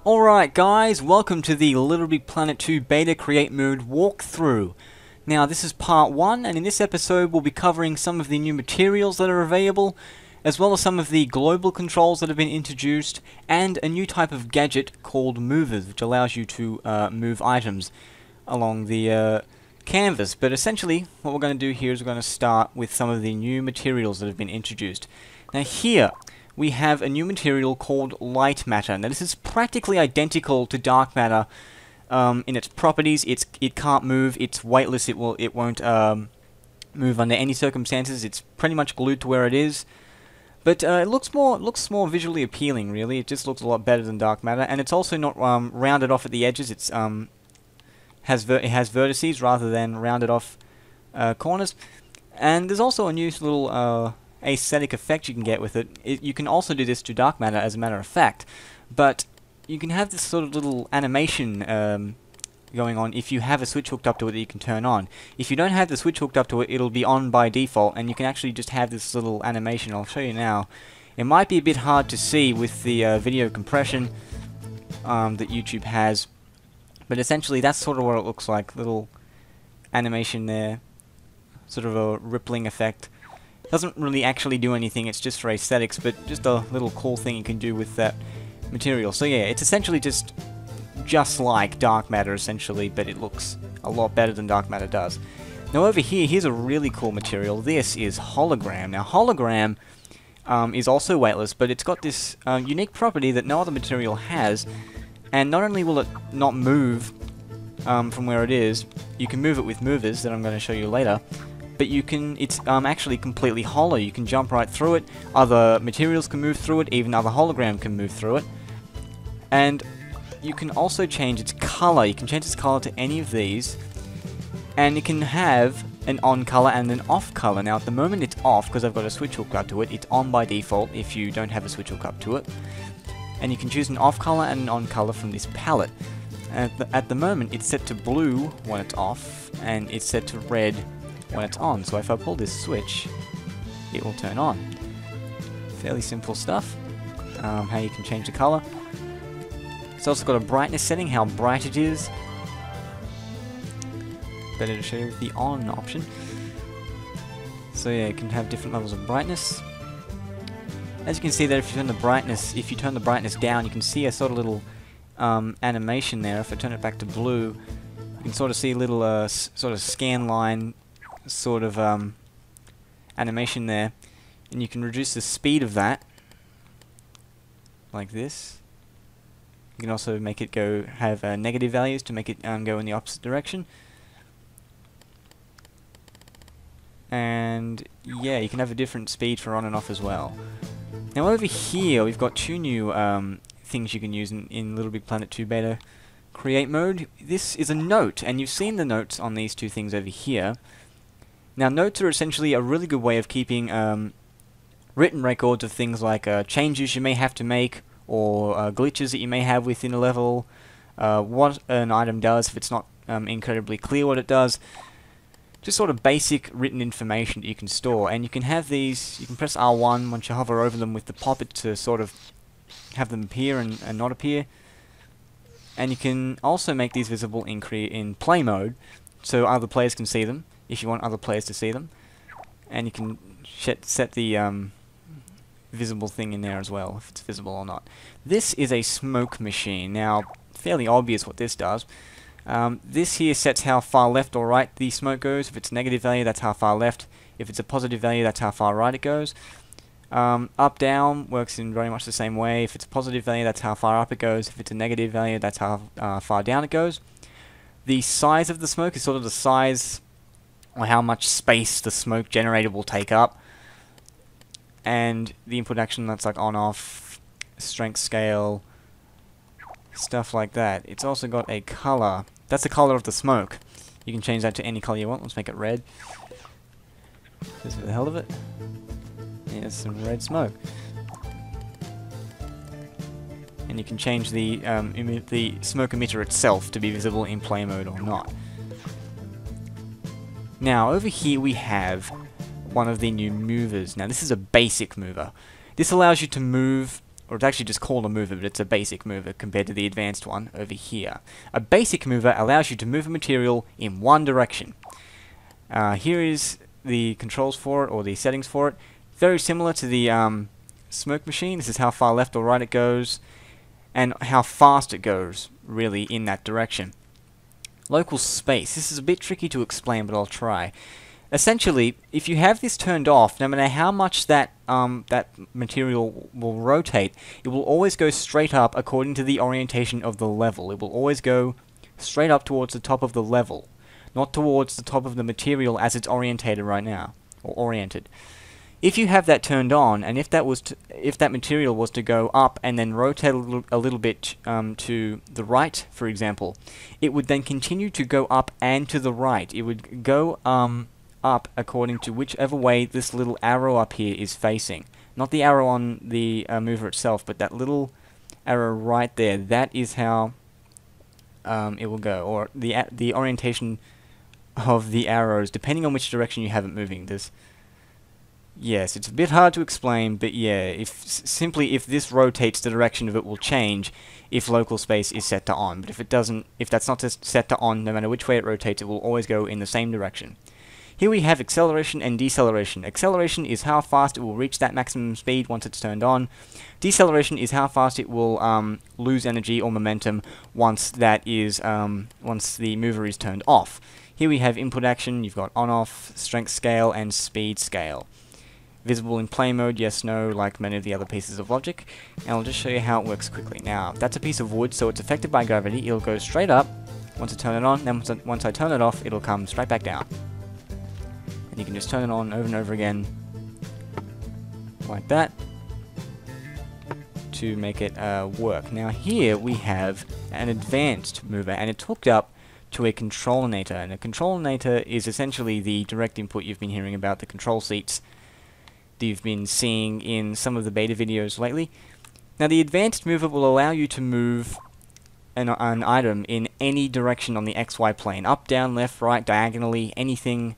Alright guys, welcome to the LittleBigPlanet 2 Beta Create Mode walkthrough. Now this is part 1, and in this episode we'll be covering some of the new materials that are available, as well as some of the global controls that have been introduced, and a new type of gadget called movers, which allows you to move items along the canvas. But essentially, what we're going to do here is we're going to start with some of the new materials that have been introduced. Now here, we have a new material called light matter. Now this is practically identical to dark matter in its properties. It can't move, it's weightless, it won't move under any circumstances. It's pretty much glued to where it is. But it looks more visually appealing, really. It just looks a lot better than dark matter, and it's also not rounded off at the edges. It has vertices rather than rounded off corners. And there's also a new little aesthetic effect you can get with it. You can also do this to dark matter, as a matter of fact, but you can have this sort of little animation going on if you have a switch hooked up to it that you can turn on. If you don't have the switch hooked up to it, it'll be on by default, and you can actually just have this little animation. I'll show you now. It might be a bit hard to see with the video compression that YouTube has, but essentially that's sort of what it looks like. Little animation there, sort of a rippling effect. Doesn't really actually do anything, it's just for aesthetics, but just a little cool thing you can do with that material. So yeah, it's essentially just like dark matter, essentially, but it looks a lot better than dark matter does. Now over here, here's a really cool material. This is Hologram. Now Hologram is also weightless, but it's got this unique property that no other material has, and not only will it not move from where it is, you can move it with movers that I'm going to show you later, but it's actually completely hollow. You can jump right through it, other materials can move through it, even other hologram can move through it. And you can also change its color. You can change its color to any of these, and it can have an on color and an off color. Now at the moment it's off because I've got a switch hooked up to it. It's on by default if you don't have a switch hooked up to it. And you can choose an off color and an on color from this palette. At the moment it's set to blue when it's off, and it's set to red when it's on. So if I pull this switch, it will turn on. Fairly simple stuff. How you can change the color. It's also got a brightness setting, how bright it is. Better to show you with the on option. So yeah, you can have different levels of brightness. As you can see there, if you turn the brightness down, you can see a sort of little animation there. If I turn it back to blue, you can sort of see a little sort of scan line sort of animation there, and you can reduce the speed of that like this. You can also make it have negative values to make it go in the opposite direction. And yeah, you can have a different speed for on and off as well. Now over here we've got two new things you can use in LittleBigPlanet 2 Beta Create Mode. This is a note, and you've seen the notes on these two things over here. Now notes are essentially a really good way of keeping written records of things like changes you may have to make, or glitches that you may have within a level, what an item does if it's not incredibly clear what it does. Just sort of basic written information that you can store, and you can have these, you can press R1 once you hover over them with the poppet to sort of have them appear and not appear. And you can also make these visible in play mode, so other players can see them, if you want other players to see them. And you can set the visible thing in there as well, if it's visible or not. This is a smoke machine. Now, fairly obvious what this does. This here sets how far left or right the smoke goes. If it's a negative value, that's how far left. If it's a positive value, that's how far right it goes. Up, down works in very much the same way. If it's a positive value, that's how far up it goes. If it's a negative value, that's how far down it goes. The size of the smoke is sort of the size or how much space the smoke generator will take up. And the input action, that's like on, off, strength scale, stuff like that. It's also got a color. That's the color of the smoke. You can change that to any color you want. Let's make it red. Just for the hell of it. Yeah, some red smoke. And you can change the smoke emitter itself to be visible in play mode or not. Now over here we have one of the new movers. Now this is a basic mover. This allows you to move or it's actually just called a mover, but it's a basic mover compared to the advanced one over here. A basic mover allows you to move a material in one direction. Here is the controls for it, or the settings for it. Very similar to the smoke machine. This is how far left or right it goes, and how fast it goes, really, in that direction. Local space. This is a bit tricky to explain, but I'll try. Essentially, if you have this turned off, no matter how much that material will rotate, it will always go straight up according to the orientation of the level. It will always go straight up towards the top of the level, not towards the top of the material as it's orientated right now, or oriented. If you have that turned on, and if that material was to go up and then rotate a little bit to the right, for example, it would then continue to go up and to the right. It would go up according to whichever way this little arrow up here is facing. Not the arrow on the mover itself, but that little arrow right there. That is how it will go, or the orientation of the arrows, depending on which direction you have it moving. Yes, it's a bit hard to explain, but yeah, if this rotates, the direction of it will change if local space is set to on. But if it doesn't, if that's not set to on, no matter which way it rotates, it will always go in the same direction. Here we have acceleration and deceleration. Acceleration is how fast it will reach that maximum speed once it's turned on. Deceleration is how fast it will lose energy or momentum once once the mover is turned off. Here we have input action. You've got on-off, strength scale, and speed scale. Visible in play mode, yes, no, like many of the other pieces of logic. And I'll just show you how it works quickly. Now, that's a piece of wood, so it's affected by gravity. It'll go straight up once I turn it on, then once I turn it off, it'll come straight back down. And you can just turn it on over and over again, like that, to make it work. Now here we have an advanced mover, and it's hooked up to a Controlinator. And a Controlinator is essentially the direct input you've been hearing about, the control seats that you've been seeing in some of the beta videos lately. Now the advanced mover will allow you to move an item in any direction on the XY plane, up, down, left, right, diagonally, anything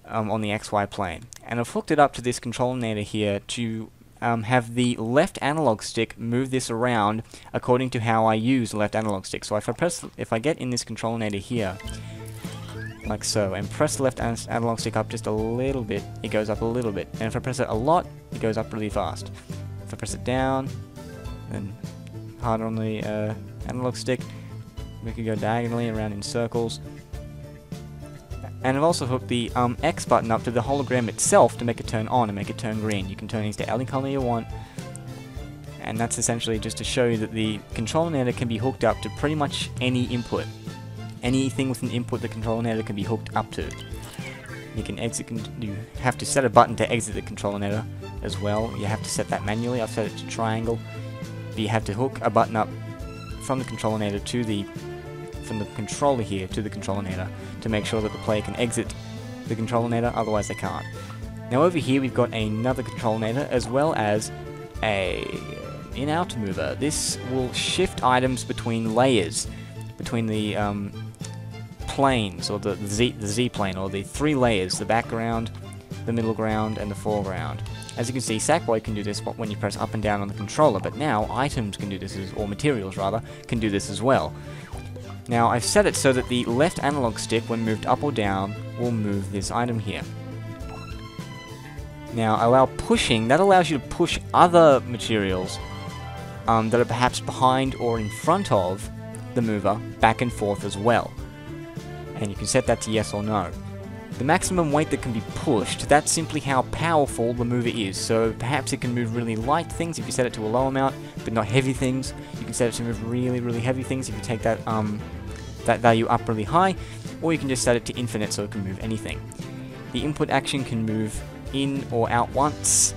on the XY plane. And I've hooked it up to this Controlinator here to have the left analog stick move this around according to how I use the left analog stick. So if I get in this Controlinator here, like so, and press the left analog stick up just a little bit, it goes up a little bit. And if I press it a lot, it goes up really fast. If I press it down, then harder on the analog stick, we can go diagonally around in circles. And I've also hooked the X button up to the hologram itself to make it turn on and make it turn green. You can turn these to any color you want. And that's essentially just to show you that the Controlinator can be hooked up to pretty much any input. Anything with an input the Controlinator can be hooked up to. You can exit. You have to set a button to exit the Controlinator as well. You have to set that manually. I've set it to triangle. But you have to hook a button up from the Controlinator to from the controller here to the Controlinator to make sure that the player can exit the Controlinator, otherwise they can't. Now over here we've got another Controlinator as well as an in-out mover. This will shift items between layers, between the planes, or the Z plane, or the three layers, the background, the middle ground, and the foreground. As you can see, Sackboy can do this when you press up and down on the controller, but now items can do this, or materials rather, can do this as well. Now I've set it so that the left analog stick, when moved up or down, will move this item here. Now allow pushing, that allows you to push other materials that are perhaps behind or in front of the mover back and forth as well. And you can set that to yes or no. The maximum weight that can be pushed, that's simply how powerful the mover is. So perhaps it can move really light things if you set it to a low amount, but not heavy things. You can set it to move really, really heavy things if you take that that value up really high, or you can just set it to infinite so it can move anything. The input action can move in or out once,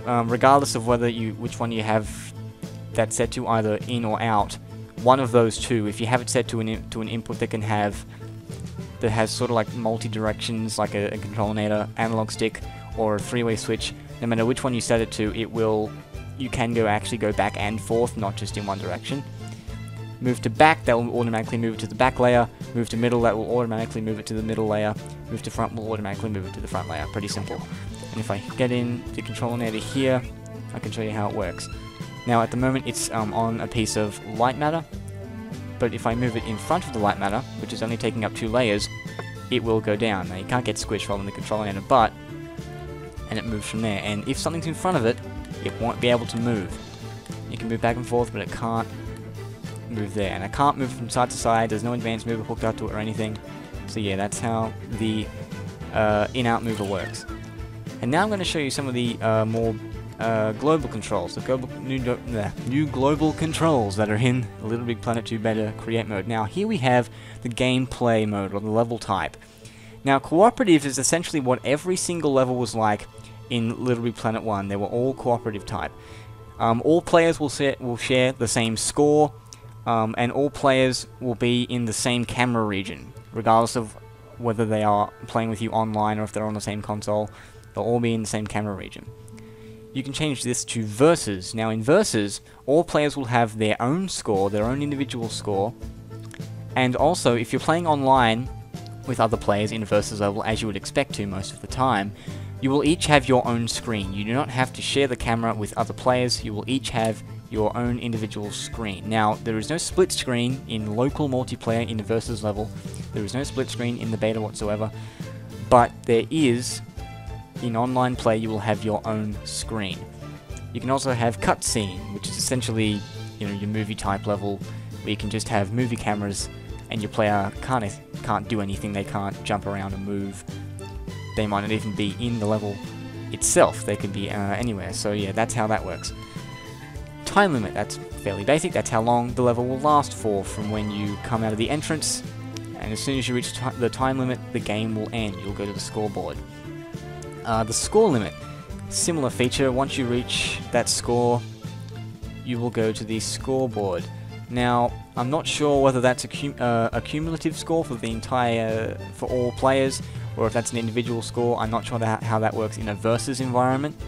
regardless of which one you have that set to, either in or out. One of those two, if you have it set to an input that has sort of like multi-directions, like a Controlinator, analog stick, or a three-way switch, no matter which one you set it to, you can actually go back and forth, not just in one direction. Move to back, that will automatically move it to the back layer. Move to middle, that will automatically move it to the middle layer. Move to front, will automatically move it to the front layer. Pretty simple. And if I get in the Controlinator here, I can show you how it works. Now at the moment it's on a piece of light matter, but if I move it in front of the light matter, which is only taking up 2 layers, it will go down. Now you can't get squished while in the Controllinator, but, and it moves from there. And if something's in front of it, it won't be able to move. You can move back and forth, but it can't move there. And I can't move from side to side, there's no advanced mover hooked up to it or anything. So yeah, that's how the in-out mover works. And now I'm going to show you some of the more global controls, the new global controls that are in LittleBigPlanet 2 Beta Create Mode. Now here we have the gameplay mode, or the level type. Now cooperative is essentially what every single level was like in LittleBigPlanet 1. They were all cooperative type. All players will share the same score, and all players will be in the same camera region, regardless of whether they are playing with you online or if they're on the same console. They'll all be in the same camera region. You can change this to versus. Now in versus, all players will have their own score, their own individual score, and also if you're playing online with other players in a versus level, as you would expect to most of the time, you will each have your own screen. You do not have to share the camera with other players, you will each have your own individual screen. Now, there is no split screen in local multiplayer in the versus level, there is no split screen in the beta whatsoever, but there is, in online play, you will have your own screen. You can also have cutscene, which is essentially, you know, your movie type level, where you can just have movie cameras and your player can't do anything, they can't jump around and move. They might not even be in the level itself, they could be anywhere, so yeah, that's how that works. Time limit, that's fairly basic, that's how long the level will last for from when you come out of the entrance, and as soon as you reach the time limit, the game will end, you'll go to the scoreboard. The score limit, similar feature, once you reach that score, you will go to the scoreboard. Now, I'm not sure whether that's a cumulative score for the for all players, or if that's an individual score. I'm not sure how that works in a versus environment.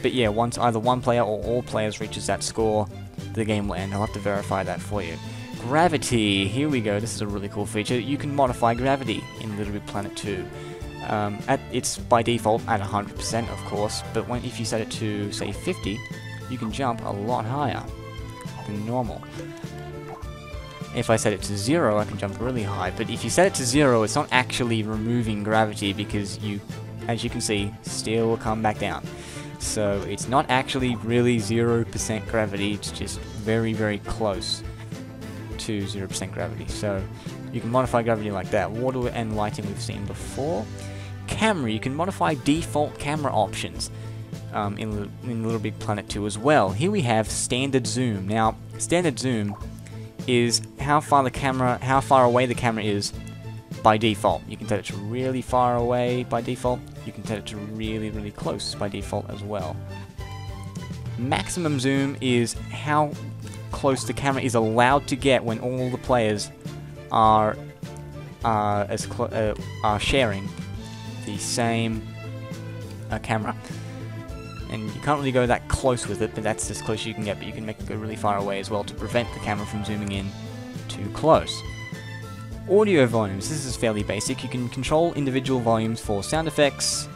But yeah, once either one player or all players reaches that score, the game will end. I'll have to verify that for you. Gravity, here we go, this is a really cool feature. You can modify gravity in LittleBigPlanet 2. It's by default at 100% of course, but if you set it to, say, 50, you can jump a lot higher than normal. If I set it to 0, I can jump really high, but if you set it to 0, it's not actually removing gravity because you, as you can see, still will come back down. So it's not actually really 0% gravity, it's just very, very close to 0% gravity. So you can modify gravity like that. Water and lighting we've seen before. Camera, you can modify default camera options in LittleBigPlanet 2 as well. Here we have standard zoom. Now, standard zoom is how far away the camera is by default. You can set it to really far away by default. You can set it to really, really close by default as well. Maximum zoom is how close the camera is allowed to get when all the players are sharing the same camera. And you can't really go that close with it, but that's as close as you can get, but you can make it go really far away as well to prevent the camera from zooming in too close. Audio volumes, this is fairly basic. You can control individual volumes for sound effects,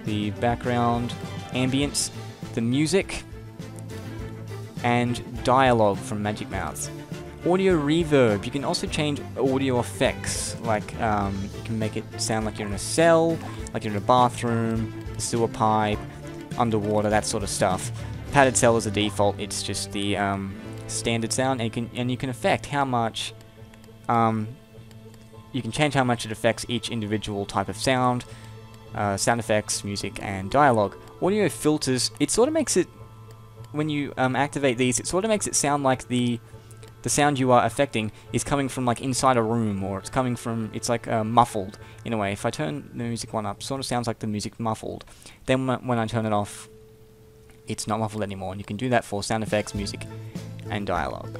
the background, ambience, the music, and dialogue from Magic Mouths. Audio reverb, you can also change audio effects, like you can make it sound like you're in a cell, like you're in a bathroom, a sewer pipe, underwater, that sort of stuff. Padded cell is a default, it's just the standard sound, and you can affect how much, you can change how much it affects each individual type of sound, sound effects, music, and dialogue. Audio filters, it sort of makes it, when you activate these, it sort of makes it sound like the sound you are affecting is coming from like inside a room, or it's coming from, it's like muffled in a way. If I turn the music one up, it sort of sounds like the music muffled. Then when I turn it off, it's not muffled anymore, and you can do that for sound effects, music, and dialogue.